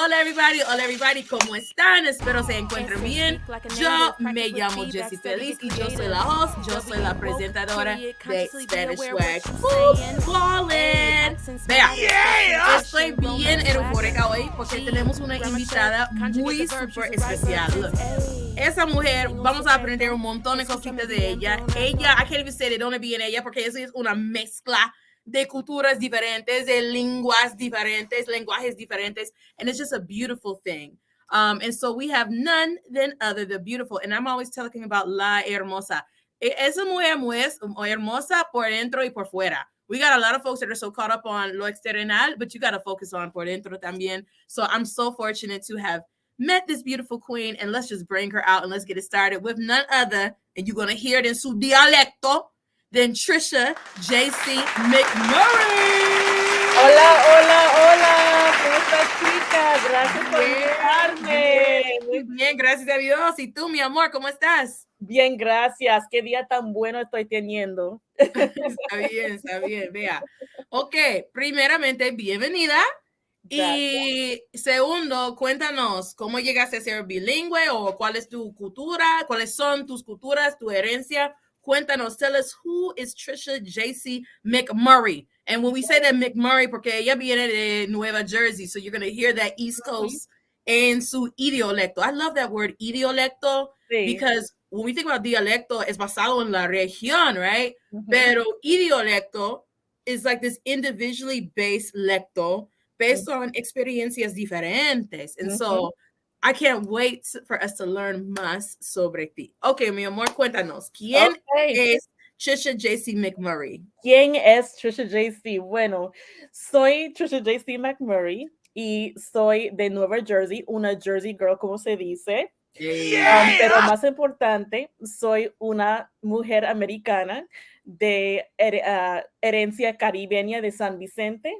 Hola everybody, ¿cómo están? Espero se encuentren bien. Yo me llamo Jessie Feliz y yo soy la host, yo soy la presentadora de Spanish Swag. Ballin'. Vea, estoy bien eufórica hoy porque tenemos una invitada muy súper especial. Look, esa mujer, vamos a aprender un montón de cositas de ella. Ella, I can't even say de dónde viene ella porque eso es una mezcla de culturas diferentes, de lenguajes diferentes, and it's just a beautiful thing. And so we have none than other the beautiful, and I'm always talking about la hermosa. Esa mujer es hermosa por dentro y por fuera. We got a lot of folks that are so caught up on lo external, but you got to focus on por dentro también. So I'm so fortunate to have met this beautiful queen, and let's just bring her out and let's get it started with none other, and you're going to hear it in su dialecto, than Trisha J.C. McMurray. Hola. ¿Cómo estás, chica? Gracias por invitarme. Muy bien, gracias a Dios. ¿Y tú, mi amor, cómo estás? Bien, gracias. Qué día tan bueno estoy teniendo. Está bien, vea. Ok, primeramente, bienvenida. Gracias. Y segundo, cuéntanos, ¿cómo llegaste a ser bilingüe o cuál es tu cultura? ¿Cuáles son tus culturas, tu herencia? Cuéntanos, tell us, who is Trisha J.C. McMurray? And when we say that McMurray, porque ella viene de Nueva Jersey, so you're going to hear that East Coast en su idiolecto. I love that word, idiolecto, because when we think about dialecto, es basado en la región, right? Pero idiolecto is like this individually based lecto based on experiencias diferentes. And so I can't wait for us to learn más sobre ti. Okay, mi amor, cuéntanos. ¿Quién es Trisha J.C. McMurray? ¿Quién es Trisha J.C.? Bueno, soy Trisha J.C. McMurray y soy de Nueva Jersey, una Jersey girl, como se dice. Pero más importante, soy una mujer americana de herencia caribeña de San Vicente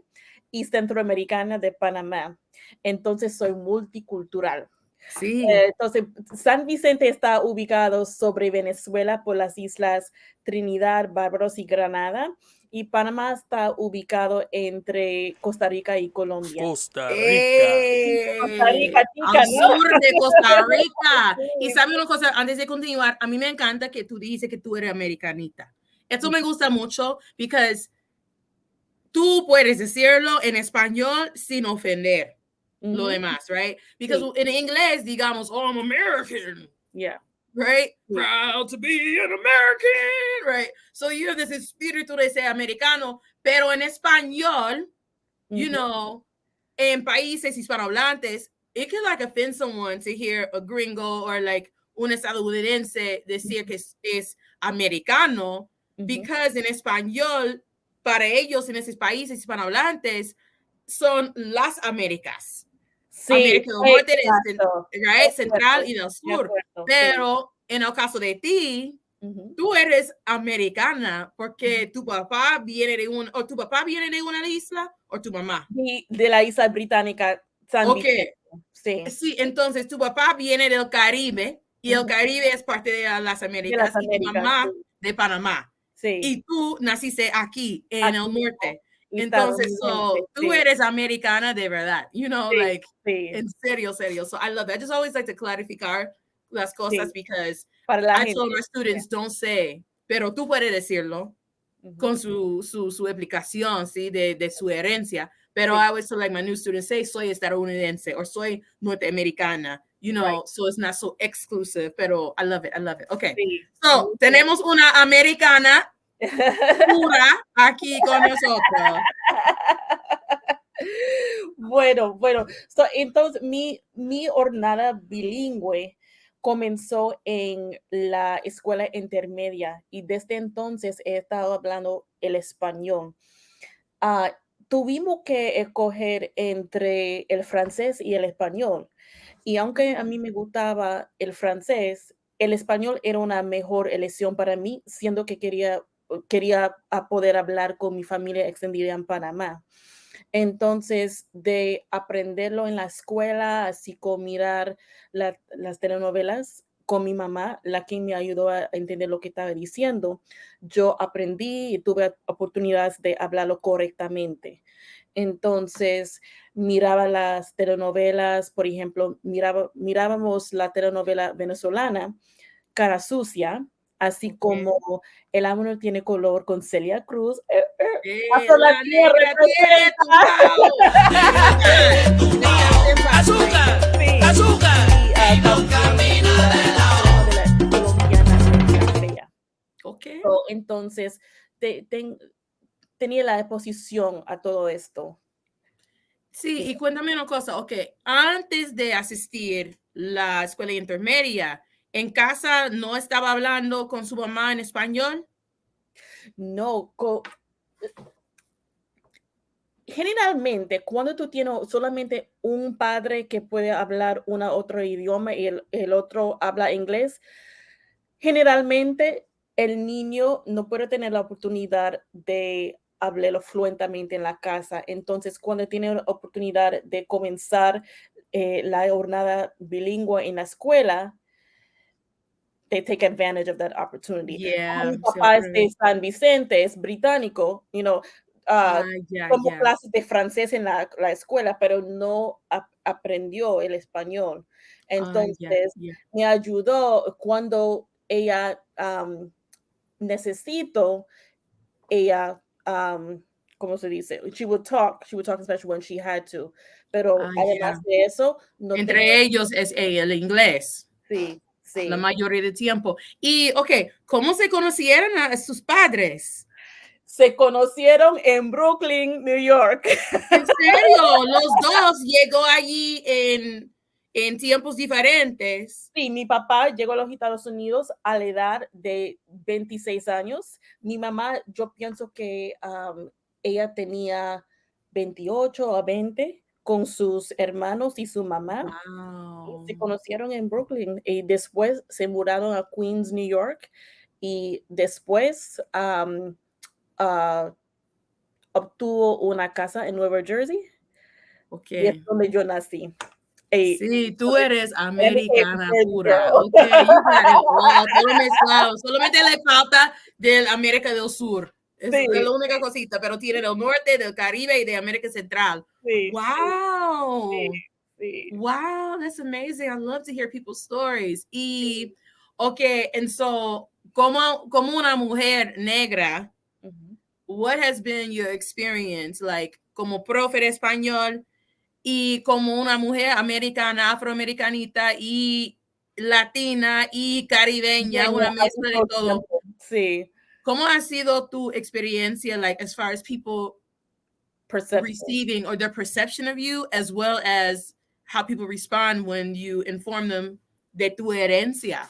y centroamericana de Panamá. Entonces soy multicultural. Sí. Entonces, San Vicente está ubicado sobre Venezuela por las islas Trinidad, Barbados y Granada. Y Panamá está ubicado entre Costa Rica y Colombia. Costa Rica, chica, al sur de Costa Rica. Y sabe una cosa, antes de continuar, a mí me encanta que tú dices que tú eres americanita. Eso me gusta mucho, because tú puedes decirlo en español sin ofender lo demás, right? Because en inglés, digamos, oh, I'm American. Yeah. Right? Proud to be an American, right? So you have this espíritu de ser americano, pero en español, you know, en países hispanohablantes, it can like offend someone to hear a gringo or like un estadounidense decir que es americano, because en español, para ellos en esos países hispanohablantes, son las Américas. Sí, América del Norte, right? Central y del sur. Pero en el caso de ti, tú eres americana porque tu papá viene de una isla o tu mamá. De la isla británica. San Vicente. Sí, entonces tu papá viene del Caribe y el Caribe es parte de las Américas, y tu mamá de Panamá. Sí. Y tú naciste aquí en el norte. Entonces, tú eres americana de verdad, you know, like, en serio. So I love that. I just always like to clarificar las cosas because I told my students, don't say, pero tú puedes decirlo con su explicación, ¿sí? De su herencia. Pero I always tell like my new students, say, soy estadounidense or soy norteamericana, you know, so it's not so exclusive, pero I love it. Okay, so tenemos una americana pura aquí con nosotros. Bueno. So, entonces, mi jornada bilingüe comenzó en la escuela intermedia y desde entonces he estado hablando el español. Tuvimos que escoger entre el francés y el español. Y aunque a mí me gustaba el francés, el español era una mejor elección para mí, siendo que quería poder hablar con mi familia extendida en Panamá. Entonces, de aprenderlo en la escuela, así como mirar las telenovelas con mi mamá, la que me ayudó a entender lo que estaba diciendo, yo aprendí y tuve oportunidades de hablarlo correctamente. Entonces, miraba las telenovelas, por ejemplo, mirábamos la telenovela venezolana, Cara Sucia, así como El amor no tiene color con Celia Cruz. La AfroLatina negra tiene tumbao. Azúcar, sí. azúcar. Y también la telenovela colombiana Fea. Okay. So, entonces, tenía la exposición a todo esto. Sí, y cuéntame una cosa, antes de asistir la escuela intermedia, ¿en casa no estaba hablando con su mamá en español? No, generalmente cuando tú tienes solamente un padre que puede hablar otro idioma y el otro habla inglés, generalmente el niño no puede tener la oportunidad de hablarlo fluentemente en la casa. Entonces, cuando tiene la oportunidad de comenzar la jornada bilingüe en la escuela, they take advantage of that opportunity. Yeah, Mi papá es de San Vicente, es británico, tomó clases de francés en la escuela, pero no aprendió el español. Entonces, me ayudó cuando ella necesitó, ella, ¿cómo se dice? She would talk in Spanish when she had to. Pero además de eso, no entre ellos es el inglés. Sí. Sí. La mayoría del tiempo. Y, ¿cómo se conocieron a sus padres? Se conocieron en Brooklyn, New York. ¿En serio? Los dos llegó allí en tiempos diferentes. Sí, mi papá llegó a los Estados Unidos a la edad de 26 años. Mi mamá, yo pienso que ella tenía 28 o 20 con sus hermanos y su mamá. Wow. Se conocieron en Brooklyn y después se mudaron a Queens, New York, y después obtuvo una casa en Nueva Jersey. Y es donde yo nací. Sí, tú eres americana pura. You got it. Wow, todo mezclado. Solamente le falta del América del Sur. Es la única cosita, pero tiene del norte, del Caribe y de América Central. Sí, wow. Sí. Wow, that's amazing. I love to hear people's stories. Y, and so, como una mujer negra, what has been your experience, like, como profe de español y como una mujer americana, afroamericanita y latina y caribeña, una mezcla de todo? Sí. ¿Cómo ha sido tu experiencia, like, as far as people receiving or their perception of you, as well as how people respond when you inform them de tu herencia?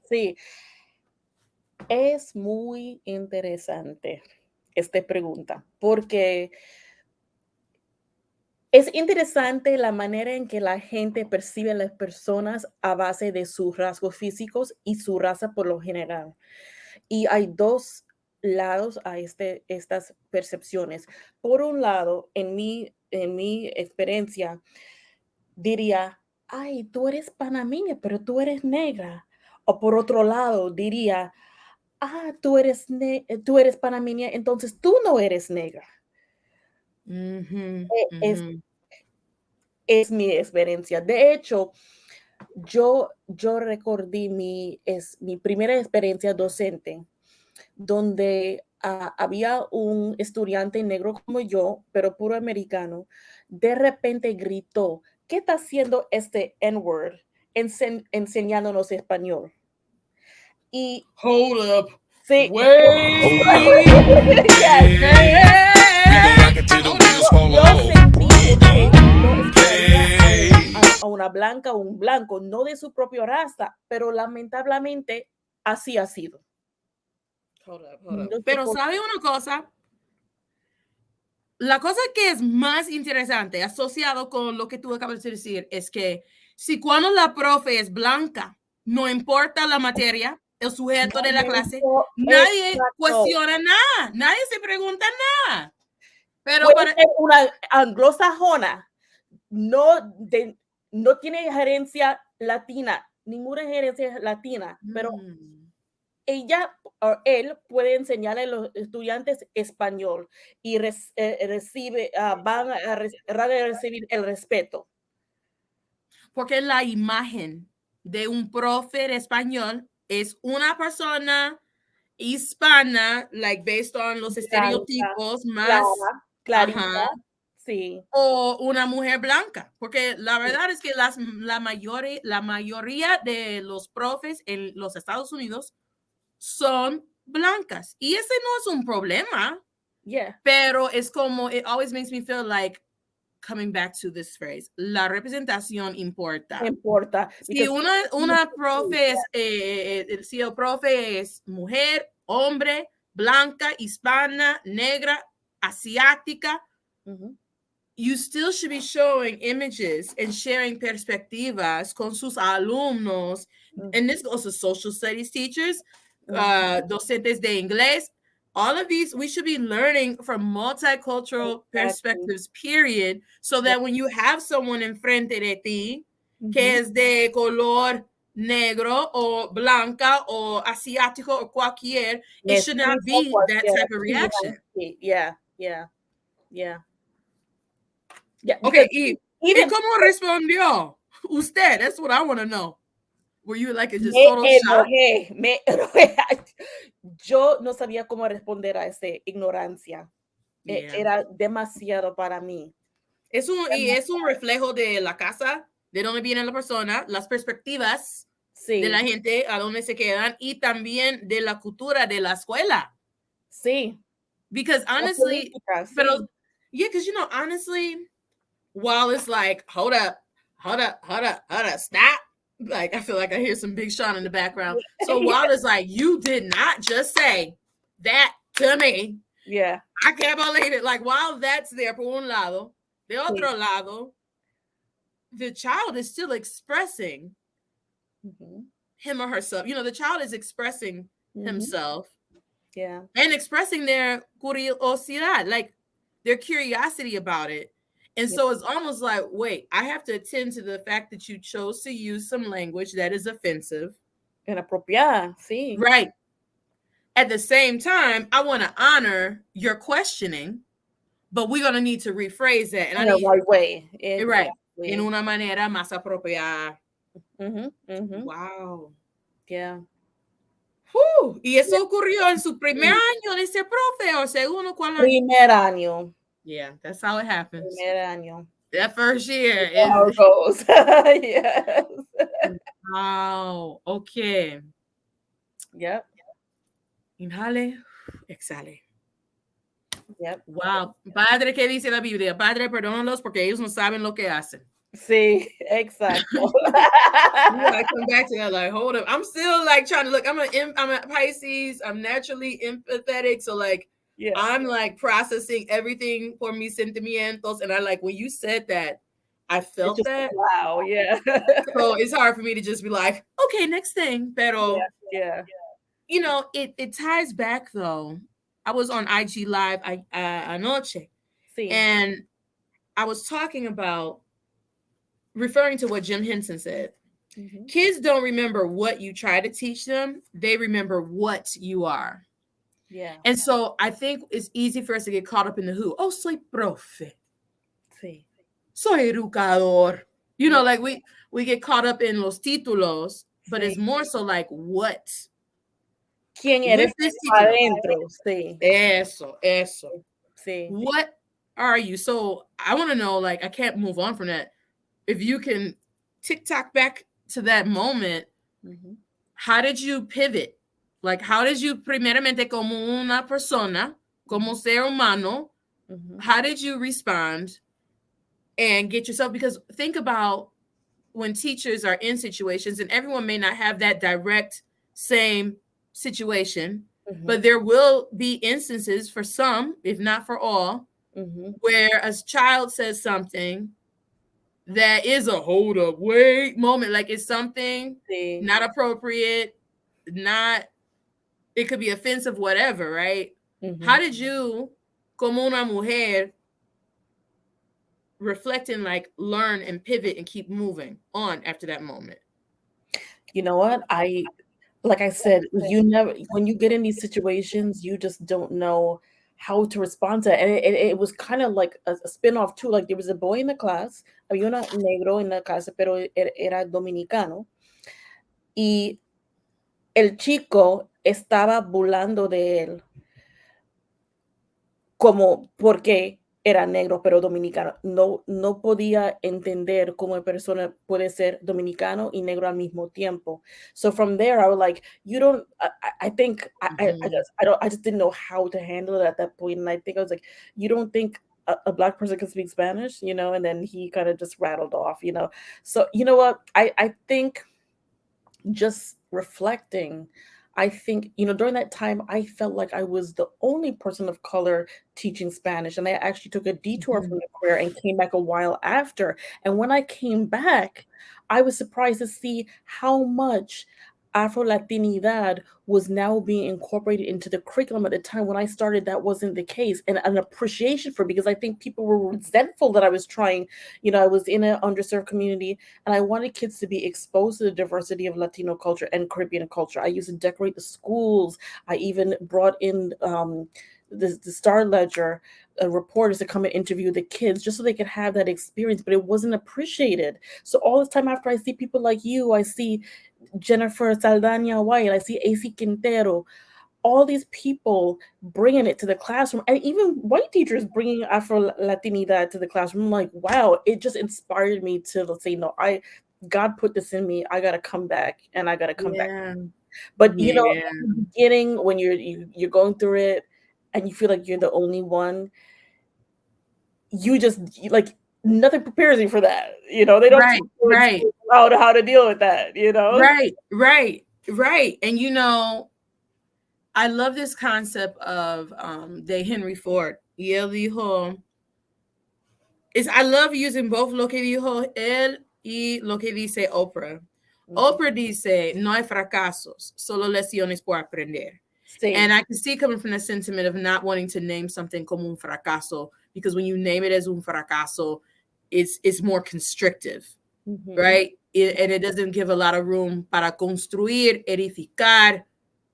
Sí. Es muy interesante esta pregunta, porque es interesante la manera en que la gente percibe a las personas a base de sus rasgos físicos y su raza por lo general. Y hay dos lados a estas percepciones. Por un lado, en mi experiencia, diría, ay, tú eres panameña, pero tú eres negra. O por otro lado, diría, tú eres panameña, entonces tú no eres negra. Es mi experiencia. De hecho, yo recordé mi primera experiencia docente, donde había un estudiante negro como yo, pero puro americano, de repente gritó, ¿qué está haciendo este N-word enseñándonos español? Y hold up. Sí. Wait. A una blanca o un blanco, no de su propia raza, pero lamentablemente así ha sido. Hold up. Pero ¿sabe una cosa? La cosa que es más interesante asociado con lo que tú acabas de decir es que si cuando la profe es blanca, no importa la materia, el sujeto de la clase, nadie cuestiona nada, nadie se pregunta nada. Pero puede ser una anglosajona, no tiene herencia latina, ninguna herencia latina, pero ella él puede enseñarle a los estudiantes español y van a recibir el respeto. Porque la imagen de un profe de español es una persona hispana, like based on los estereotipos más, clarita, ajá, sí. o una mujer blanca, porque la verdad es que la mayoría de los profes en los Estados Unidos son blancas, y ese no es un problema, Yeah. pero es como, it always makes me feel like, coming back to this phrase, la representación importa. Importa. Si una profe es, si el profe es mujer, hombre, blanca, hispana, negra, asiática, you still should be showing images and sharing perspectivas con sus alumnos. And this goes to social studies teachers, docentes de inglés. All of these, we should be learning from multicultural perspectives, period, so that when you have someone enfrente de ti, que es de color negro o blanca o asiático o cualquier, it should not be that type of reaction. Yeah. Okay, ¿y cómo respondió usted? That's what I want to know. Were you like a just total shock? Me enojé. Yo no sabía cómo responder a esa ignorancia. Yeah. Era demasiado para mí. Es un reflejo de la casa, de donde viene la persona, las perspectivas de la gente, a dónde se quedan, y también de la cultura de la escuela. Sí. Because honestly, pero, yeah, because, you know, honestly, while it's like, hold up, stop. Like, I feel like I hear some Big Sean in the background. So while it's like, you did not just say that to me. Yeah. I can't believe it. Like, while that's there por un lado, de otro lado, the child is still expressing him or herself. You know, the child is expressing himself. Yeah. And expressing their curiosidad, like their curiosity about it. And so it's almost like, wait, I have to attend to the fact that you chose to use some language that is offensive. Inapropiada, sí. Right. At the same time, I want to honor your questioning, but we're going to need to rephrase that. And in the right way. Right. En una manera más apropiada. Wow. Yeah. ¿Y eso ocurrió en su primer año de ser profe o segundo? Primer año. Yeah, that's how it happens. Primer año. That first year. How it goes. Yes. Wow. Okay. Yep. Inhale, exhale. Yep. Wow. Padre, ¿qué dice la Biblia? Padre, perdónalos porque ellos no saben lo que hacen. Sí, exacto. I come back to that, like, hold up. I'm still like trying to look. I'm a Pisces. I'm naturally empathetic. So like, I'm like processing everything por mis sentimientos. And I like, when you said that, I felt that. Wow, yeah. So it's hard for me to just be like, okay, next thing. Pero, yeah. You know, it ties back though. I was on IG Live anoche. Sí. And I was talking about, referring to what Jim Henson said. Kids don't remember what you try to teach them. They remember what you are. Yeah. And so I think it's easy for us to get caught up in the who. Oh, soy profe. Sí. Soy educador. You know, like we get caught up in los títulos, but it's more so like what. ¿Quién eres adentro? Sí. Eso. Sí. What are you? So I want to know, like, I can't move on from that. If you can TikTok back to that moment, how did you pivot? Like, how did you, primeramente como una persona, como ser humano, how did you respond and get yourself? Because think about when teachers are in situations, and everyone may not have that direct same situation, but there will be instances for some, if not for all, where a child says something that is a hold up, wait moment, like it's something not appropriate, it could be offensive, whatever, right? How did you, como una mujer, reflect and like learn and pivot and keep moving on after that moment? You know what? like I said, you never, when you get in these situations, you just don't know how to respond to it. And it was kind of like a spin-off too. Like there was a boy in the class, había una negro en la clase, pero era dominicano. Y el chico estaba burlando de él como porque era negro pero dominicano. No podía entender cómo una persona puede ser dominicano y negro al mismo tiempo. So from there, I was like, you don't. I think I just didn't know how to handle it at that point, and I think I was like, you don't think a black person can speak Spanish, you know? And then he kind of just rattled off, you know. So you know what? I think just reflecting, I think, you know, during that time, I felt like I was the only person of color teaching Spanish. And I actually took a detour from the career and came back a while after. And when I came back, I was surprised to see how much Afro-Latinidad was now being incorporated into the curriculum. At the time when I started, that wasn't the case. And an appreciation for it, because I think people were resentful that I was trying, you know, I was in an underserved community and I wanted kids to be exposed to the diversity of Latino culture and Caribbean culture. I used to decorate the schools. I even brought in the Star Ledger reporters to come and interview the kids just so they could have that experience, but it wasn't appreciated. So all this time after, I see people like you, I see Jennifer Saldana White, I see AC Quintero, all these people bringing it to the classroom, and even white teachers bringing Afro-Latinidad to the classroom. I'm like, wow, it just inspired me to say, no, God put this in me. I got to come back, and I got to come back. But you know, at the beginning, when you're going through it and you feel like you're the only one, you just like nothing prepares you for that. You know, they don't right. how to deal with that, you know? Right. And you know, I love this concept of de Henry Ford. Y él dijo, I love using both lo que dijo él y lo que dice Oprah. Oprah dice, no hay fracasos, solo lecciones por aprender. Sí. And I can see coming from the sentiment of not wanting to name something como un fracaso, because when you name it as un fracaso, it's more constrictive, right? And it doesn't give a lot of room para construir, edificar,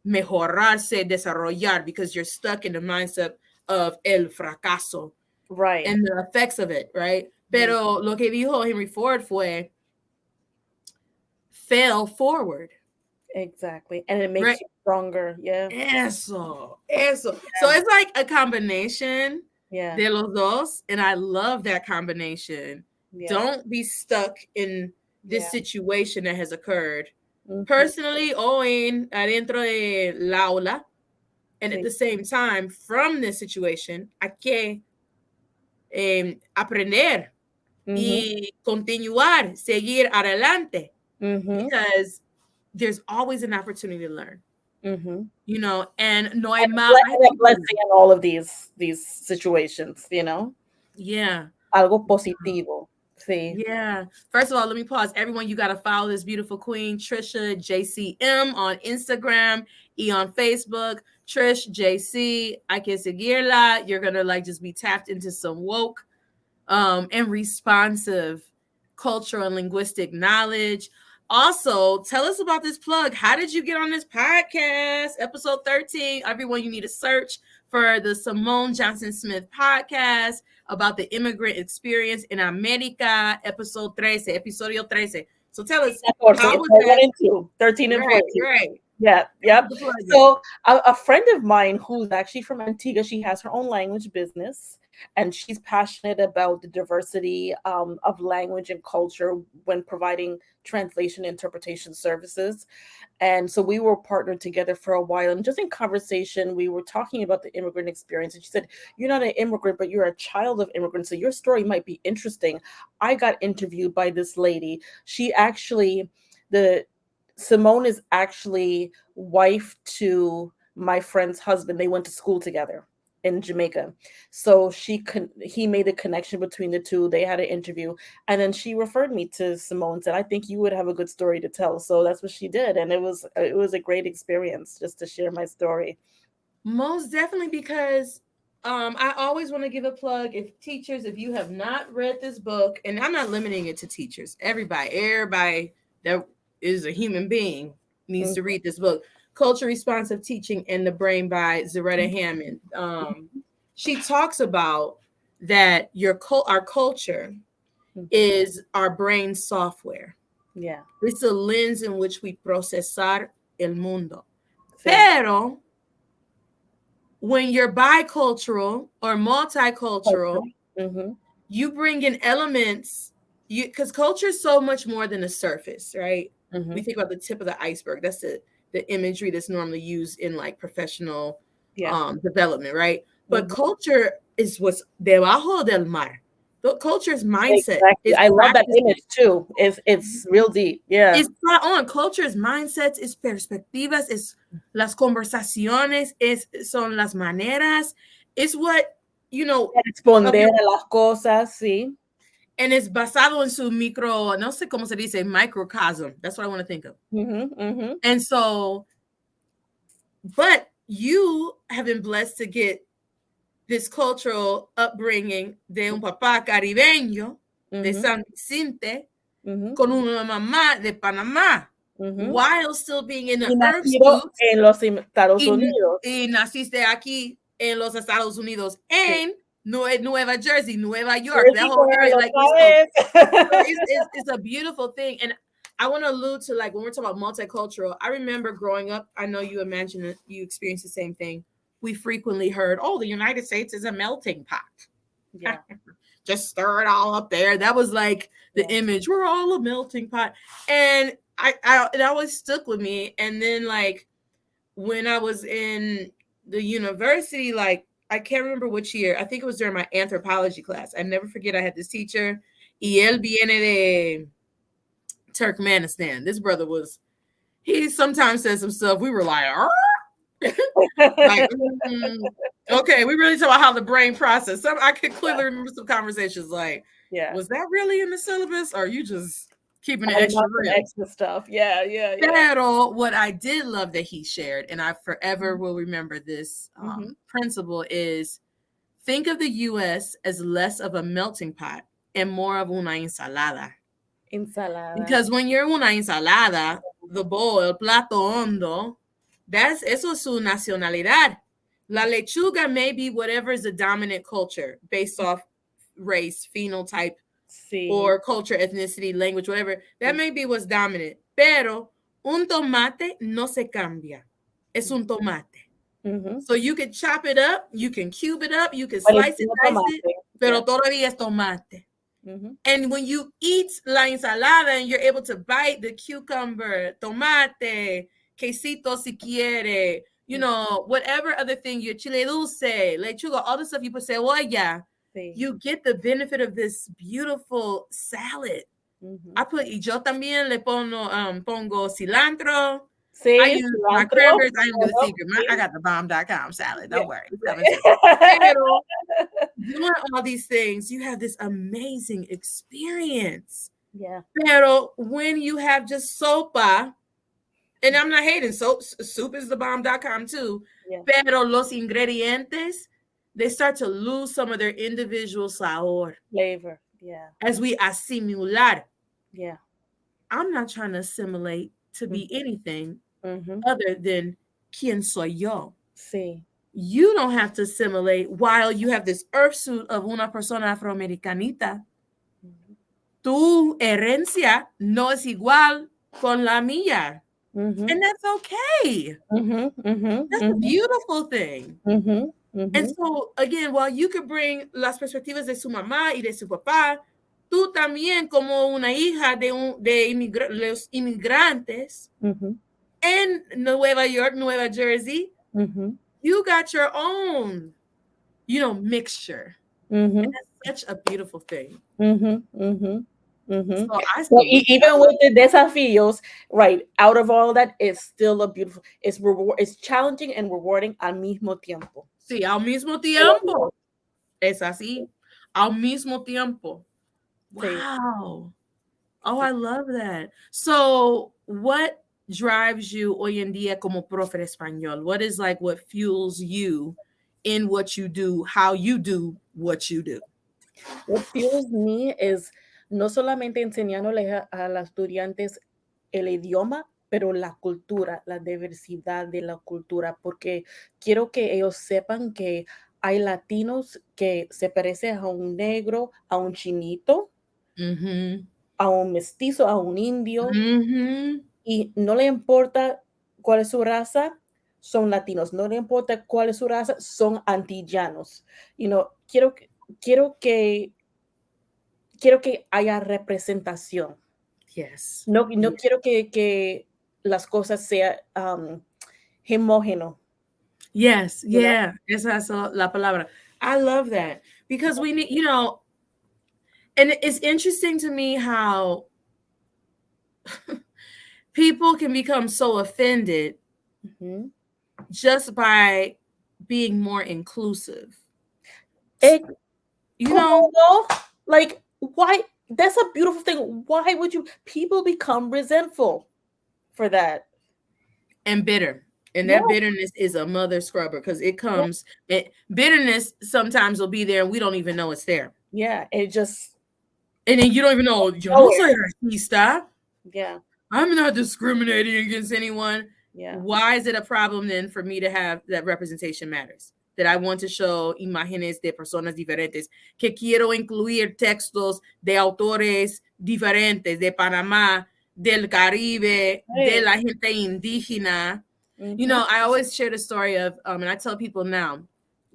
mejorarse, desarrollar, because you're stuck in the mindset of el fracaso. Right. And the effects of it, right? Pero lo que dijo Henry Ford fue, fail forward. Exactly. And it makes you stronger. Yeah. Eso. Yeah. So it's like a combination de los dos. And I love that combination. Yeah. Don't be stuck in this situation that has occurred personally o adentro de la aula. And at the same time, from this situation, hay que aprender y continuar, seguir adelante. Because there's always an opportunity to learn. You know, and no hay más. Blessing in all of these situations, you know? Yeah. Algo positivo. Sí. Yeah. First of all, let me pause. Everyone, you got to follow this beautiful queen, Trisha J.C. on Instagram y on Facebook. Trish J.C. Hay que seguirla. You're going to like just be tapped into some woke and responsive cultural and linguistic knowledge. Also, tell us about this plug. How did you get on this podcast? Episode 13. Everyone, you need to search for the Simone Johnson Smith podcast about the immigrant experience in America. Episode 13. Episodio 13. So tell us. How was that? 13 and 14. Right. Yeah. Yep. So a friend of mine who's actually from Antigua, she has her own language business. And she's passionate about the diversity of language and culture when providing translation interpretation services. And so we were partnered together for a while. And just in conversation, we were talking about the immigrant experience. And she said, you're not an immigrant, but you're a child of immigrants. So your story might be interesting. I got interviewed by this lady. She actually, Simone is actually wife to my friend's husband. They went to school together in Jamaica. So he made the connection between the two. They had an interview, and then she referred me to Simone, said, I think you would have a good story to tell. So that's what she did. And it was a great experience just to share my story. Most definitely, because I always want to give a plug. If you have not read this book, and I'm not limiting it to teachers, everybody that is a human being needs to read this book. Culture Responsive Teaching and the Brain by Zaretta Hammond. She talks about that our culture is our brain software. Yeah. It's a lens in which we procesar el mundo. Pero when you're bicultural or multicultural, you bring in elements, because culture is so much more than the surface, right? We think about the tip of the iceberg. That's the imagery that's normally used in like professional development, right? But culture is what's debajo del mar. The culture's mindset. Exactly. I love that image too. It's real deep. Yeah. It's not on. Culture's mindsets, es perspectivas, es las conversaciones, son las maneras. It's what, responder a las cosas, sí. And it's basado en su micro, no sé cómo se dice, microcosm. That's what I want to think of. And so, but you have been blessed to get this cultural upbringing de un papá caribeño, de San Vicente, con una mamá de Panamá, while still being in the earth suit. En los Estados Unidos. Y naciste aquí en los Estados Unidos, en Nueva Jersey, Nueva York, that whole area. Like, it's a beautiful thing. And I want to allude to, like, when we're talking about multicultural, I remember growing up, I know you imagine that you experienced the same thing. We frequently heard, oh, the United States is a melting pot. Yeah. Just stir it all up there. That was like the image. We're all a melting pot. And it always stuck with me. And then, like, when I was in the university, like, I can't remember which year. I think it was during my anthropology class. I never forget I had this teacher. Y él viene de Turkmenistan. This brother he sometimes said some stuff. We were like, like, okay, we really talk about how the brain processes. I can clearly remember some conversations like, was that really in the syllabus? Or are you just keeping it extra real? Extra stuff. Yeah. Pero what I did love that he shared, and I forever will remember this principle, is think of the U.S. as less of a melting pot and more of una ensalada. Because when you're una ensalada, the bowl, el plato hondo, eso es su nacionalidad. La lechuga may be whatever is the dominant culture based off race, phenotype, or culture, ethnicity, language, whatever. That may be what's dominant. Pero un tomate no se cambia. Es un tomate. So you can chop it up, you can cube it up, you can slice it, dice it, pero todavía es tomate. And when you eat la ensalada and you're able to bite the cucumber, tomate, quesito si quiere, whatever other thing, your chile dulce, lechuga, all the stuff you put cebolla, you get the benefit of this beautiful salad. I put, y yo también le pongo cilantro. I use my cranberries. I am the secret. I got the bomb.com salad. Don't worry. Doing all these things, you have this amazing experience. Yeah. Pero when you have just sopa, and I'm not hating, soup is the bomb.com too. Yeah. Pero los ingredientes, they start to lose some of their individual flavor. Yeah. As we assimilar. Yeah. I'm not trying to assimilate to be anything other than quien soy yo. Sí. You don't have to assimilate while you have this earth suit of una persona afroamericanita. Tu herencia no es igual con la mía. And that's okay. That's a beautiful thing. And so, again, while you could bring las perspectivas de su mamá y de su papá, tú también como una hija de los inmigrantes en Nueva York, Nueva Jersey, you got your own, mixture. And that's such a beautiful thing. So even with the desafíos, right, out of all that, it's still a beautiful, it's challenging and rewarding al mismo tiempo. Sí, al mismo tiempo. Es así. Al mismo tiempo. Wow. Oh, I love that. So what drives you hoy en día como profe de español? What is like what fuels you in what you do, how you do what you do? What fuels me is no solamente enseñándole a los estudiantes el idioma, pero la cultura, la diversidad de la cultura, porque quiero que ellos sepan que hay latinos que se parecen a un negro, a un chinito, a un mestizo, a un indio, y no le importa cuál es su raza, son latinos, no le importa cuál es su raza, son antillanos. Quiero que haya representación. Yes. No quiero que las cosas sean homogeno. Yes, yeah, esa es la palabra. I love that because we need, and it's interesting to me how people can become so offended just by being more inclusive. Like, why? That's a beautiful thing. Why would people become resentful for that? And bitter. And that bitterness is a mother scrubber because it comes, bitterness sometimes will be there and we don't even know it's there. Yeah, it just. And then you don't even know, yo no soy racista. Yeah. I'm not discriminating against anyone. Yeah. Why is it a problem then for me to have that representation matters? That I want to show imágenes de personas diferentes, que quiero incluir textos de autores diferentes, de Panamá, del Caribe, de la gente indígena. I always share the story of, and I tell people now,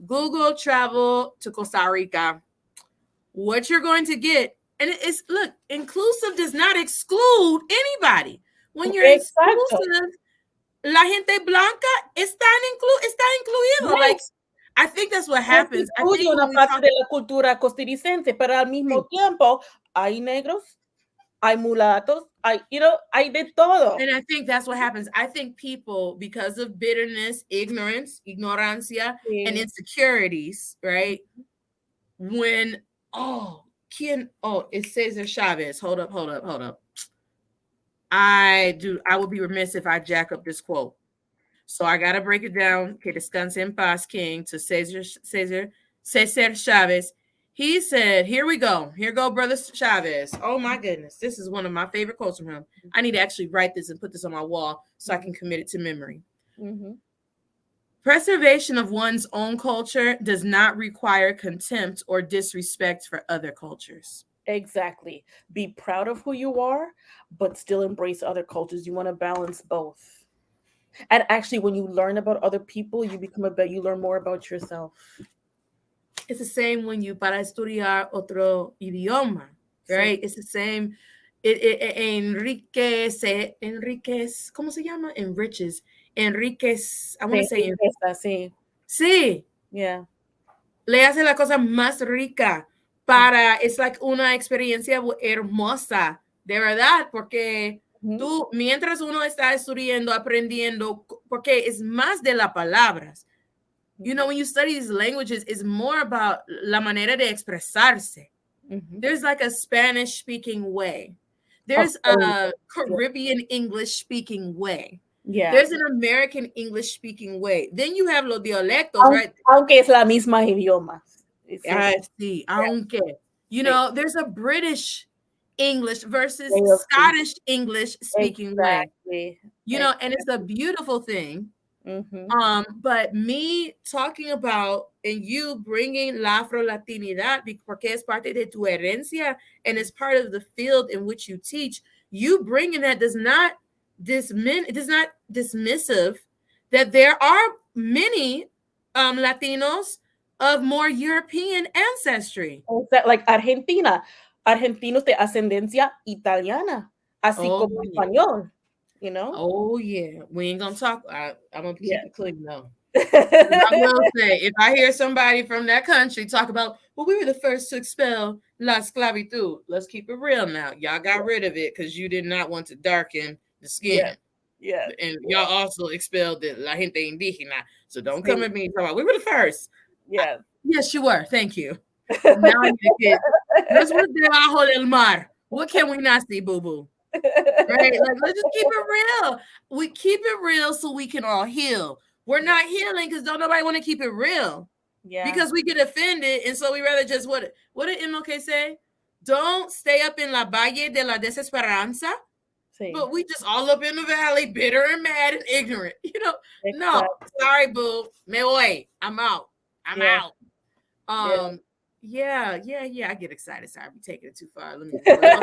Google travel to Costa Rica. What you're going to get, and it's, look, inclusive does not exclude anybody. When you're inclusive, la gente blanca está incluido. Yes. Like, I think that's what happens. I think una parte de la cultura costarricense, pero al mismo tiempo hay negros, hay mulatos, hay de todo. And I think that's what happens. I think people, because of bitterness, ignorancia, and insecurities, right? When, it's Cesar Chavez. Hold up. I would be remiss if I jack up this quote. So I got to break it down. Que descanse en paz, King, to Cesar Chavez. He said, here we go. Here go, Brother Chavez. Oh, my goodness. This is one of my favorite quotes from him. I need to actually write this and put this on my wall so I can commit it to memory. Preservation of one's own culture does not require contempt or disrespect for other cultures. Exactly. Be proud of who you are, but still embrace other cultures. You want to balance both. And actually, when you learn about other people, you learn more about yourself. It's the same when you para estudiar otro idioma, right? It's the same. Enriquez, ¿cómo se llama? Enriches. Enriquez, I want to say. Sí. Yeah. Le hace la cosa más rica it's like una experiencia hermosa, de verdad, porque tú, mientras uno está estudiando, aprendiendo, porque es más de las palabras. When you study these languages, it's more about la manera de expresarse. There's like a Spanish speaking way. There's a Caribbean English speaking way. Yeah. There's an American English speaking way. Then you have los dialectos, right? Aunque es la misma idioma. Sí, aunque. There's a British English versus Scottish English speaking way. And it's a beautiful thing. But me talking about and you bringing la AfroLatinidad porque es parte de tu herencia and it's part of the field in which you teach, you bringing that does not dismissive that there are many Latinos of more European ancestry. Like Argentina. Argentinos de ascendencia italiana, así como español. Oh yeah, we ain't gonna talk. I'm gonna keep it clean though. I will say, if I hear somebody from that country talk about, well, we were the first to expel la esclavitud. Let's keep it real now. Y'all got rid of it because you did not want to darken the skin. Yeah. And y'all also expelled the la gente indígena. So don't come at me and talk about we were the first. Yeah. Yes, you were. Thank you. Now I need to get. Let's put debajo del mar. What can we not see, boo boo? Right? Like, let's just keep it real. We keep it real so we can all heal. We're not healing because don't nobody want to keep it real. Yeah. Because we get offended, and so we rather just what did MLK say? Don't stay up in la valle de la desesperanza. Sí. but we just all up in the valley, bitter and mad and ignorant. No, Exactly. sorry, boo. Me voy. I'm out. I'm Yeah. out. Yeah. Yeah. I get excited. Sorry, I'm taking it too far. Let me slow down.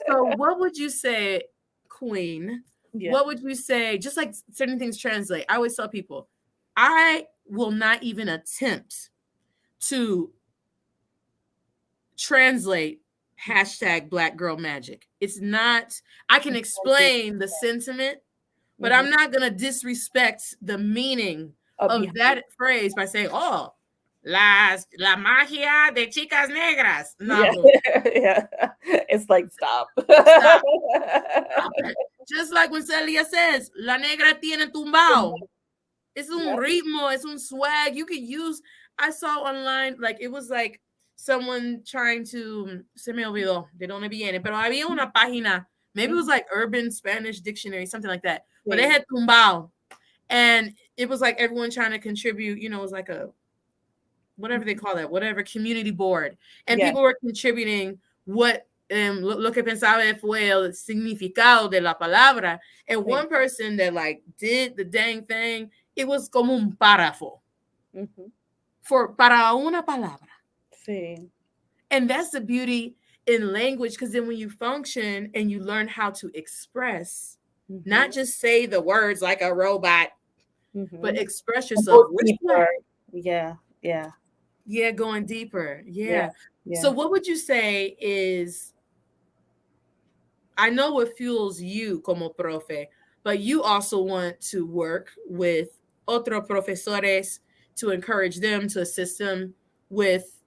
So, what would you say, Queen? Yeah. What would you say? Just like certain things translate. I always tell people, I will not even attempt to translate hashtag Black Girl Magic. It's not. I can explain the sentiment, but I'm not gonna disrespect the meaning of that phrase by saying, "Oh, la magia de chicas negras." Yeah. No, Yeah. It's like stop. stop it. Just like when Celia says, "La negra tiene tumbao." It's un ritmo, it's un swag. You could use. I saw online, like it was like someone trying to. Se me olvidó. De dónde viene? Pero había una página. Maybe it was like Urban Spanish Dictionary, something like that. But they had tumbao. And it was like everyone trying to contribute, it was like a whatever they call that, whatever community board. And people were contributing what lo que pensaba fue el significado de la palabra. And one person that like did the dang thing, it was como un párrafo para una palabra. Sí. And that's the beauty in language, because then when you function and you learn how to express, not just say the words like a robot, but express yourself. Yeah, going deeper. Yeah. So what would you say is, I know what fuels you como profe, but you also want to work with otro profesores to encourage them, to assist them with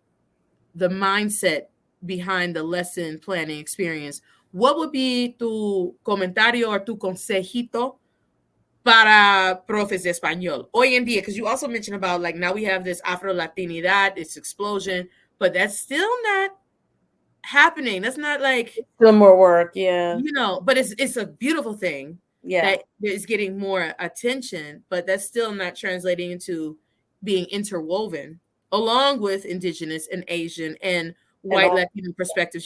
the mindset behind the lesson planning experience. What would be tu comentario or tu consejito para profes de español hoy en día? Because you also mentioned about like now we have this AfroLatinidad, this explosion, but that's still not happening. That's not like still more work. Yeah. But it's a beautiful thing that is getting more attention, but that's still not translating into being interwoven along with indigenous and Asian and white Latino perspectives.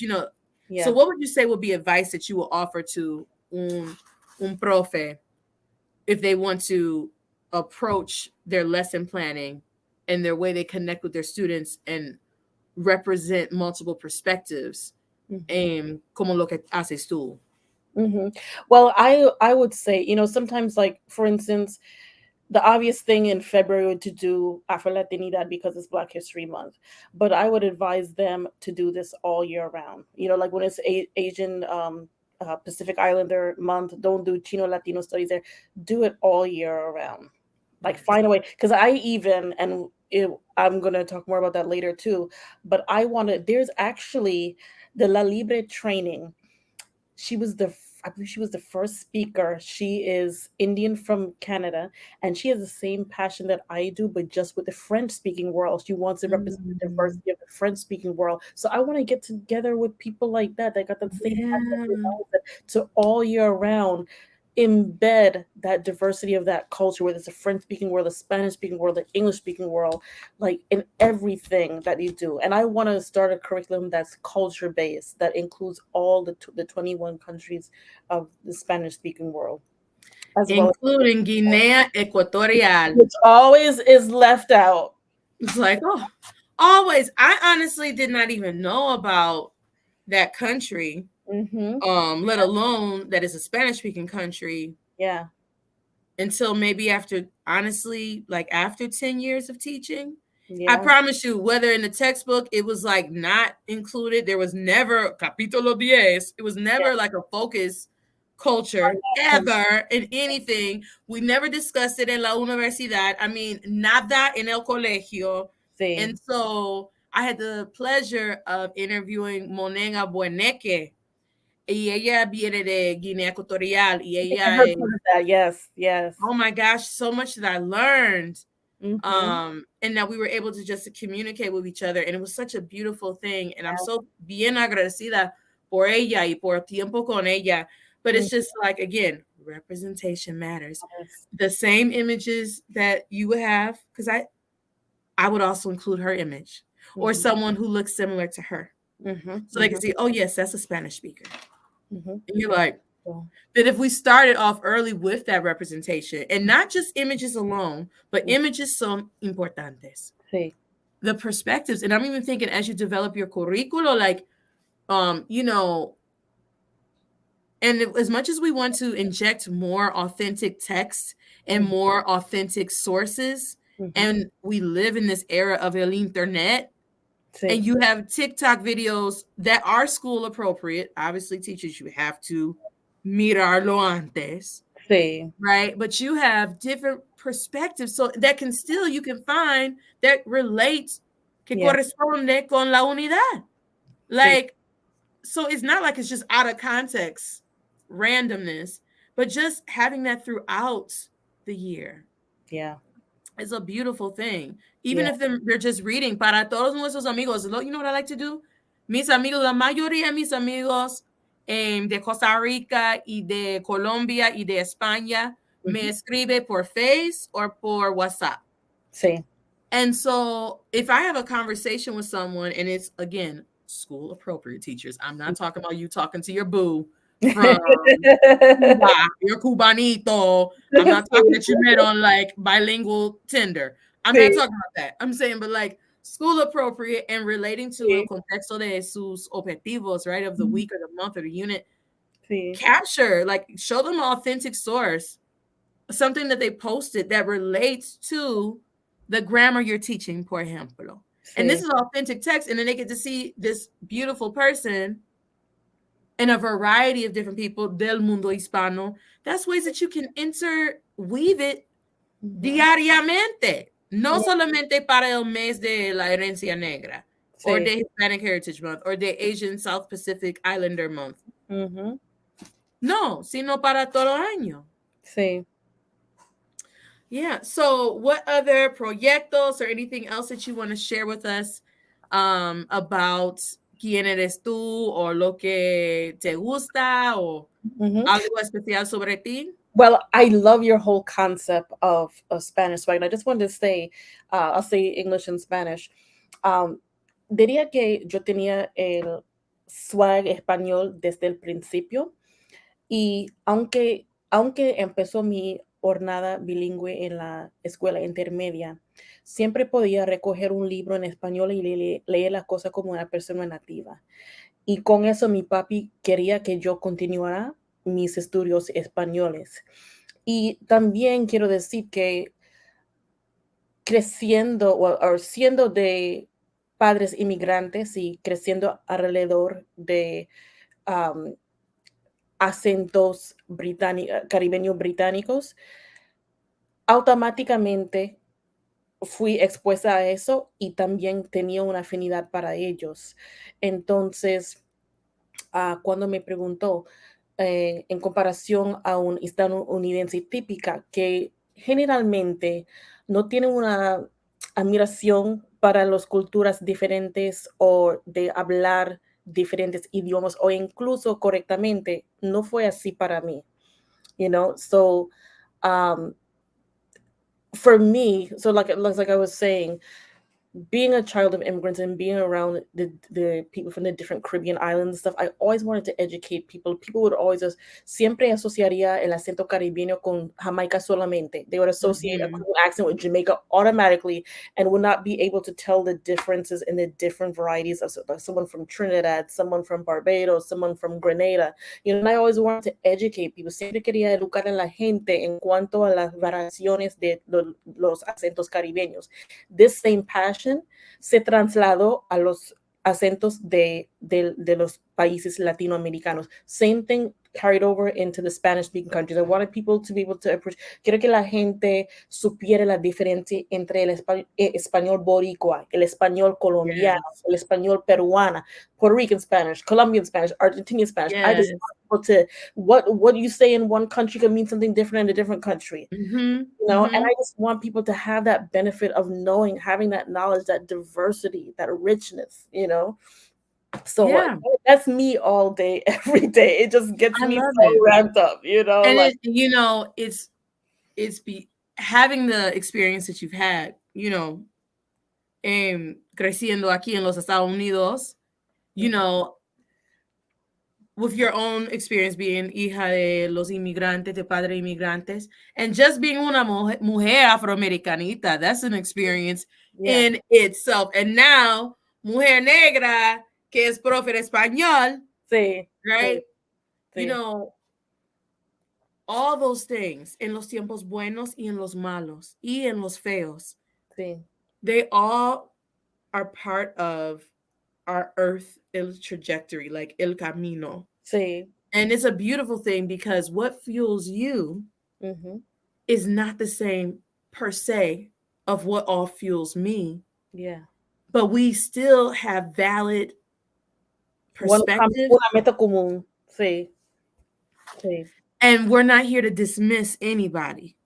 So what would you say would be advice that you will offer to un profe if they want to approach their lesson planning and their way they connect with their students and represent multiple perspectives, como lo que haces tú? Well, I would say, sometimes, like, for instance, the obvious thing in February would to do Afro-Latinidad because it's Black History Month. But I would advise them to do this all year round. Like when it's Asian Pacific Islander month, don't do Chino Latino studies there. Do it all year around. Like find a way. Because I'm going to talk more about that later too. But there's actually the La Libre training. I believe she was the first speaker. She is Indian from Canada, and she has the same passion that I do, but just with the French-speaking world. She wants to represent the diversity of the French-speaking world. So I want to get together with people like that got that same passion to all year round embed that diversity of that culture, whether it's a French-speaking world, a Spanish-speaking world, an English-speaking world, like in everything that you do. And I want to start a curriculum that's culture-based, that includes all the 21 countries of the Spanish-speaking world. Including Guinea Equatorial. Which always is left out. It's like, always. I honestly did not even know about that country. Let alone that is a Spanish-speaking country. Yeah. Until maybe after 10 years of teaching. Yeah. I promise you, whether in the textbook it was like not included, there was never capítulo 10. It was never like a focus culture ever in anything. We never discussed it in la universidad. I mean, nada en el colegio. Sí. And so I had the pleasure of interviewing Monenga Bueneque. Y ella viene de Guinea Equatorial. Y ella yes. Oh my gosh, so much that I learned. And that we were able to just communicate with each other. And it was such a beautiful thing. And I'm so bien agradecida por ella y por tiempo con ella. But it's just like, again, representation matters. Yes. The same images that you would have, because I would also include her image or someone who looks similar to her. So they can see, oh, yes, that's a Spanish speaker. Mhm. And you're like, So, that if we started off early with that representation and not just images alone, but images son importantes. sí. The perspectives. And I'm even thinking as you develop your curriculo, like, you know, and as much as we want to inject more authentic text and more authentic sources, Mhm. and we live in this era of el internet, Sí, and you have TikTok videos that are school appropriate. Obviously, teachers, you have to mirarlo antes, sí, right? But you have different perspectives, so that can still, you can find that relates, que yeah, corresponde con la unidad. sí, Like, so it's not like it's just out of context, randomness, but just having that throughout the year yeah, is a beautiful thing. Even yeah. if they're just reading, para todos nuestros amigos, you know what I like to do? Mis amigos, la mayoría de mis amigos de Costa Rica y de Colombia y de España me Mhm. escribe por Face or por WhatsApp. Sí. And so if I have a conversation with someone and it's, again, school appropriate teachers, I'm not talking about you talking to your boo from Cuba, your cubanito. I'm not talking that you met on like bilingual Tinder. I'm not Sí, talking about that. I'm saying, but like school appropriate and relating to el sí, contexto de sus objetivos, right? Of the mm, week or the month or the unit. sí, Capture, like show them an authentic source, something that they posted that relates to the grammar you're teaching, por ejemplo. And this sí, is authentic text, and then they get to see this beautiful person and a variety of different people del mundo hispano. That's ways that you can interweave it ujú, diariamente, no yeah, solamente para el mes de la herencia negra, or sí, the Hispanic Heritage Month, or the Asian South Pacific Islander Month. ujú, No, sino para todo el año. sí. Yeah. So, what other proyectos or anything else that you want to share with us about quién eres tú o lo que te gusta o Mhm. algo especial sobre ti? Well, I love your whole concept of Spanish swag. And I just wanted to say, I'll say English and Spanish. Um, Diría que yo tenía el swag español desde el principio y aunque empezó mi jornada bilingüe en la escuela intermedia, siempre podía recoger un libro en español y leer las cosas como una persona nativa. Y con eso mi papi quería que yo continuara mis estudios españoles. Y también quiero decir que creciendo o siendo de padres inmigrantes y creciendo alrededor de am, acentos caribeños británicos, automáticamente fui expuesta a eso y también tenía una afinidad para ellos. Entonces, cuando me preguntó, en comparación a un estadounidense típica, que generalmente no tiene una admiración para las culturas diferentes o de hablar diferentes idiomas o incluso correctamente, no fue así para mí, you know? So, um, for me, so like I was saying, being a child of immigrants and being around the people from the different Caribbean islands and stuff, I always wanted to educate people. People would always siempre asociaría el acento caribeño con Jamaica solamente. They would associate a Mhm. cool accent with Jamaica automatically and would not be able to tell the differences in the different varieties of like someone from Trinidad, someone from Barbados, someone from Grenada. You know, and I always wanted to educate people. Siempre quería educar a la gente en cuanto a las variaciones de los acentos caribeños. This same passion se trasladó a los acentos de los países latinoamericanos. Same thing carried over into the Spanish-speaking countries. I wanted people to be able to approach. Quiero que la gente supiera la diferencia entre el español boricua, el español colombiano, Yes. el español peruana, Puerto Rican Spanish, Colombian Spanish, Argentinian Spanish. I just Yes. want people to what you say in one country can mean something different in a different country. Mhm. You know, and Mhm. I just want people to have that benefit of knowing, having that knowledge, that diversity, that richness, you know. So Yeah, that's me all day, every day. It just gets I me love so it. ramped up, you know, And like it's having the experience that you've had, creciendo aquí en los Estados Unidos, you mhm, know, with your own experience being hija de los inmigrantes, de padres inmigrantes, and just being una mujer afroamericanita, that's an experience in itself. And now, mujer negra, que es profe de español, sí, right? sí. You know, all those things, en los tiempos buenos y en los malos, y en los feos, sí. They all are part of our earth trajectory, like el camino. Sí. And it's a beautiful thing because what fuels you is not the same per se of what all fuels me. Yeah. But we still have valid perspective. Una meta común. Sí. Sí. And we're not here to dismiss anybody.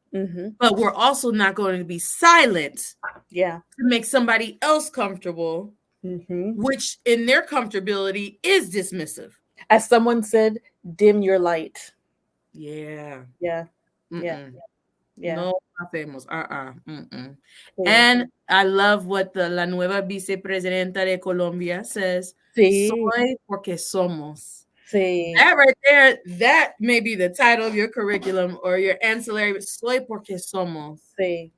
But we're also not going to be silent to make somebody else comfortable, which in their comfortability is dismissive. As someone said, dim your light. Yeah. Yeah. Yeah. Yeah. No hacemos. And I love what the la nueva vicepresidenta de Colombia says. Sí. Soy porque somos. Sí. That right there, that may be the title of your curriculum or your ancillary. Soy porque somos. Sí.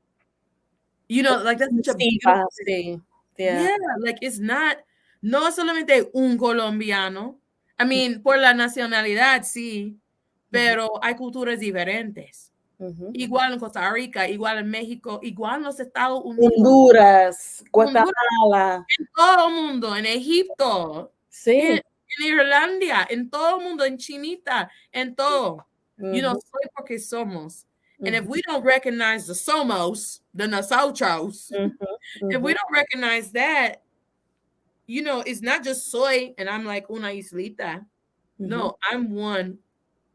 You know, like that's such a beautiful thing. Yeah, like it's not, no solamente un colombiano. I mean, por la nacionalidad, sí, pero hay culturas diferentes. Igual en Costa Rica, igual en México, igual en los Estados Unidos. Honduras, Guatemala. En todo el mundo, en Egipto. Sí. En Irlanda, en todo el mundo, en Chinita, en todo. You know, soy porque somos. And if we don't recognize the somos, the nosotros, if we don't recognize that, you know, it's not just soy and I'm like una islita. No, I'm one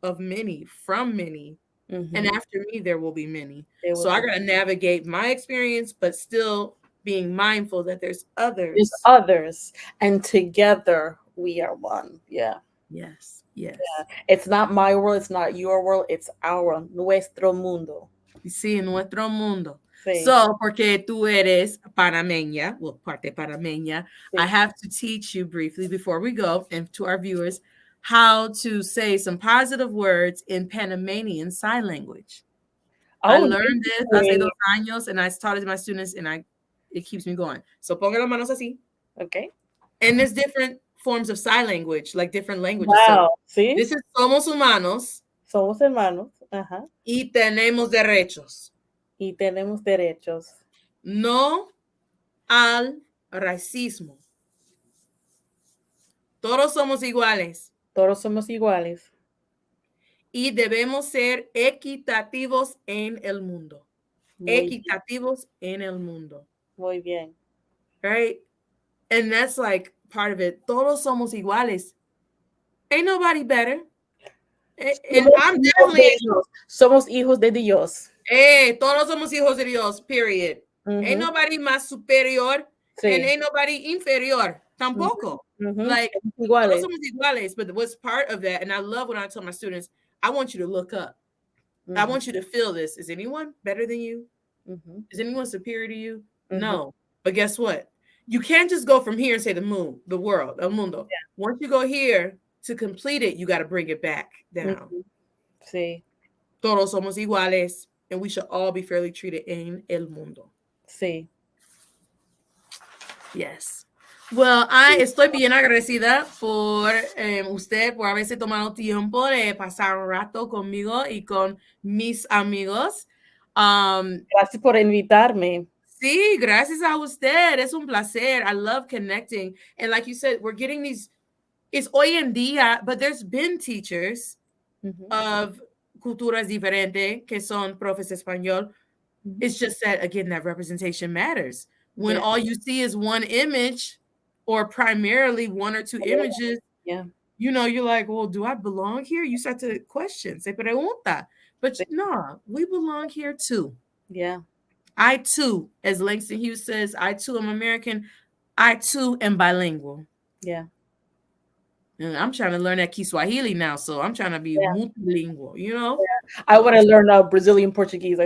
of many, from many. And after me, there will be many. So I got to navigate my experience, but still being mindful that there's others. There's others. And together we are one. Yeah. Yes. Yes. Yeah. It's not my world. It's not your world. It's our, nuestro mundo. Sí, nuestro mundo. Sí. So, porque tú eres panameña, well, parte panameña, Sí. I have to teach you briefly before we go, and to our viewers, how to say some positive words in Panamanian Sign Language. I learned this hace 2 años, and I taught it to my students, and it keeps me going. So, ponga las manos así. Okay. And there's different forms of sign language, like different languages. Wow. So, ¿Sí? This is somos humanos. Somos hermanos. Ajá. Y tenemos derechos. Y tenemos derechos. No al racismo. Todos somos iguales. Todos somos iguales. Y debemos ser equitativos en el mundo. Equitativos en el mundo. Muy bien. Right? And that's like part of it. Todos somos iguales. Ain't nobody better. And I'm definitely... Somos hijos de Dios. Todos somos hijos de Dios, period. Ain't nobody más superior, and ain't nobody inferior, tampoco. Like, todos somos iguales, but what's part of that, and I love when I tell my students, I want you to look up. I want you to feel this. Is anyone better than you? Is anyone superior to you? No. But guess what? You can't just go from here and say the moon, the world, el mundo. Yeah. Once you go here, to complete it, you got to bring it back down. Sí. Todos somos iguales, and we should all be fairly treated en el mundo. Sí. Yes. Well, estoy bien agradecida por usted por haberse tomado tiempo de pasar un rato conmigo y con mis amigos. Gracias por invitarme. Sí, gracias a usted. Es un placer. I love connecting. And like you said, we're getting these, it's hoy en día, but there's been teachers of culturas diferentes que son profes español. It's just that, again, that representation matters. When all you see is one image or primarily 1 or 2 images, you know, you're like, well, do I belong here? You start to question, se pregunta. But no, we belong here too. Yeah. I too, as Langston Hughes says, I too am American. I too am bilingual. Yeah. And I'm trying to learn that Kiswahili now, so I'm trying to be multilingual, you know? Yeah. I want to learn Brazilian Portuguese.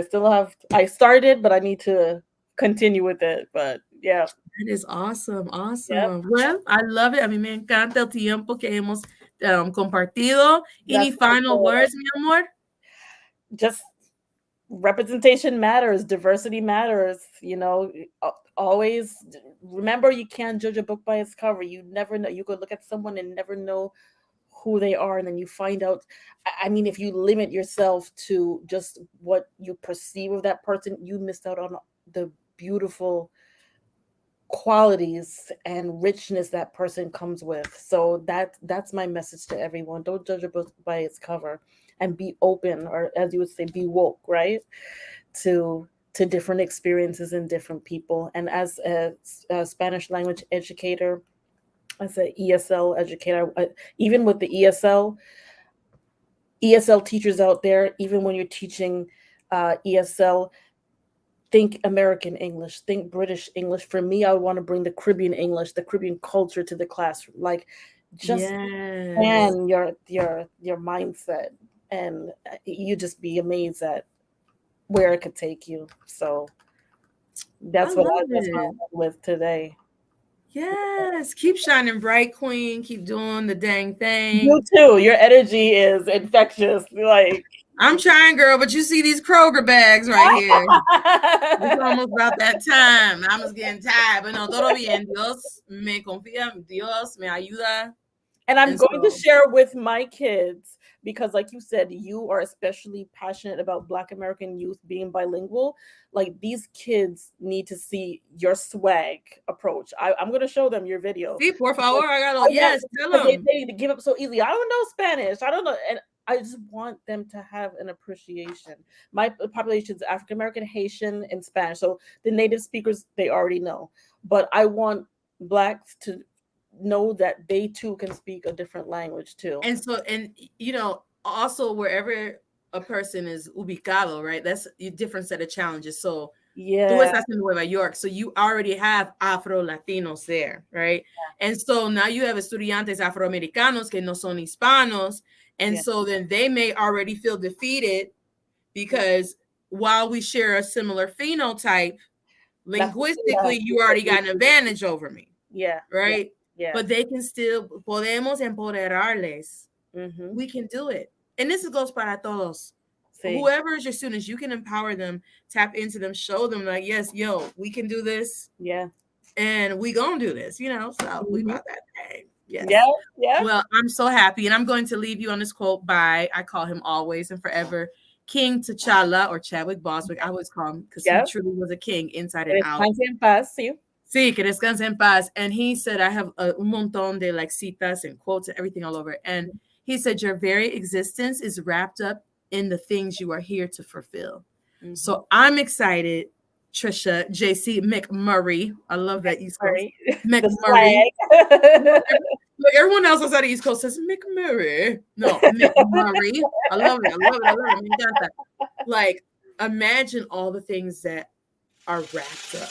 I started, but I need to continue with it. But yeah. That is awesome. Awesome. Yep. Well, I love it. A mí me encanta el tiempo que hemos compartido. Any final words, mi amor? Just representation matters, diversity matters, you know. Always remember, you can't judge a book by its cover. You never know. You could look at someone and never know who they are, and then you find out. I mean, if you limit yourself to just what you perceive of that person, you missed out on the beautiful qualities and richness that person comes with. So that's my message to everyone. Don't judge a book by its cover, and be open, or as you would say, be woke, right? To different experiences and different people. And as a Spanish language educator, as an ESL educator, even with the ESL teachers out there, even when you're teaching ESL, think American English, think British English. For me, I want to bring the Caribbean English, the Caribbean culture to the classroom. Like, just expand your mindset, and you just be amazed at where it could take you. So that's what I was with today. Yes, keep shining bright, queen. Keep doing the dang thing. You too. Your energy is infectious. Like, I'm trying, girl, but you see these Kroger bags right here. It's almost about that time. I was getting tired, but no, todo bien. Dios me confía, Dios me ayuda. And I'm going to share with my kids, because like you said, you are especially passionate about Black American youth being bilingual. Like, these kids need to see your swag approach. I'm going to show them your video. Sí, por favor. Yes, tell them. They give up so easily. I don't know Spanish. I don't know. And I just want them to have an appreciation. My population is African American, Haitian, and Spanish. So the native speakers, they already know. But I want Blacks to know that they too can speak a different language too. And so, and you know, also wherever a person is ubicado, right? That's a different set of challenges. So tú estás in Nueva York, so you already have Afro-Latinos there, right? Yeah. And so now you have estudiantes Afroamericanos que no son hispanos. And so then they may already feel defeated because while we share a similar phenotype, linguistically, you already got an advantage over me. Yeah. Right? Yeah. But they can still, podemos empoderarles. Mm-hmm. We can do it. And this goes para todos. Sí. Whoever is your students, you can empower them, tap into them, show them like, yes, yo, we can do this. Yeah. And we gonna do this, you know? So we about that thing. Yes. Yeah, yeah. Well, I'm so happy. And I'm going to leave you on this quote by, I call him always and forever, King T'Challa, or Chadwick Boswick. I always call him, because he truly was a king inside and out. Descanse en paz, sí. Sí, que descanse en paz. And he said, I have un montón de like citas and quotes and everything all over. And he said, your very existence is wrapped up in the things you are here to fulfill. Mm-hmm. So I'm excited, Trisha J.C. McMurray. I love that East Coast. McMurray. Like everyone else outside the East Coast says McMurray. No, McMurray. I love it. I love it. I love it. Like, imagine all the things that are wrapped up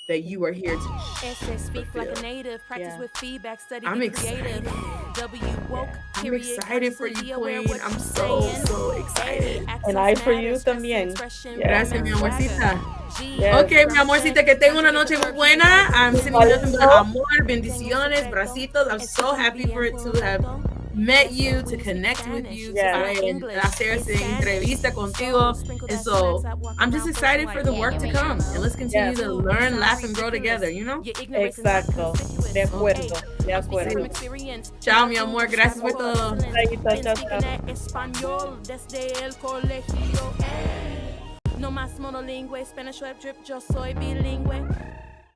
that you are here to speak like a native, practice with feedback, study. I'm excited. I'm excited for you, Queen. I'm so excited. And I for you también. Gracias, mi amorcita. Ok, mi amorcita, que tenga una noche muy buena. I'm sending nothing but amor, bendiciones, bracitos. I'm so happy for it to have met you, to connect with you, to hacer esta entrevista contigo. And so I'm just excited for the work to come. And let's continue to learn, laugh, and grow together, you know? Exacto. De acuerdo. De acuerdo. Chao, mi amor. Gracias por todo. No más monolingüe, Spanish web drip, yo soy bilingüe.